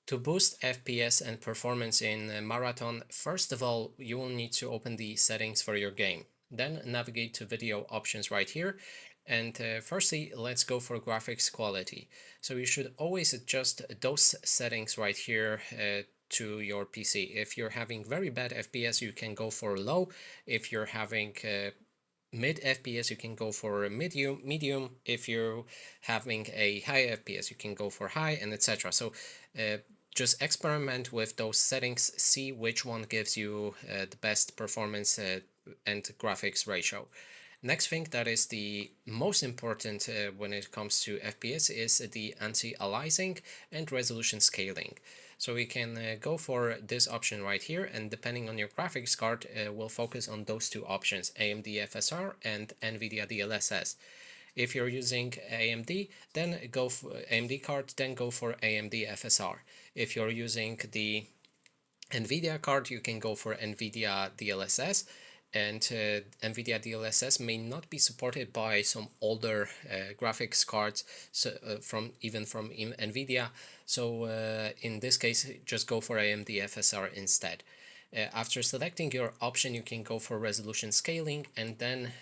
To boost FPS and performance in Marathon, first of all, you will need to open the settings for your game. Then navigate to video options right here. And firstly, let's go for graphics quality. So you should always adjust those settings right here to your PC. If you're having very bad FPS, you can go for low. If you're having mid FPS, you can go for a medium. If you're having a high FPS, you can go for high, and etc. So just experiment with those settings, see which one gives you the best performance and graphics ratio. Next thing that is the most important when it comes to FPS is the anti-aliasing and resolution scaling. So we can go for this option right here, and depending on your graphics card, we'll focus on those two options, AMD FSR and NVIDIA DLSS. If you're using AMD, then go for AMD card, then go for AMD FSR. If you're using the NVIDIA card, you can go for NVIDIA DLSS, and NVIDIA DLSS may not be supported by some older graphics cards, so from NVIDIA. So in this case, just go for AMD FSR instead. After selecting your option, you can go for resolution scaling, and then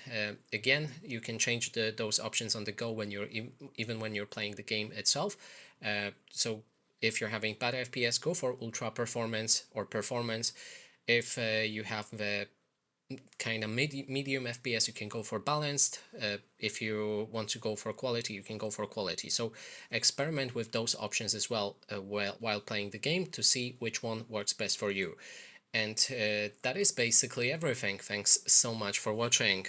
again you can change those options on the go when you're even when you're playing the game itself. So if you're having bad FPS, go for ultra performance or performance. If you have the kind of medium FPS, you can go for balanced. If you want to go for quality, you can go for quality. So experiment with those options as well while playing the game to see which one works best for you. And that is basically everything. Thanks so much for watching.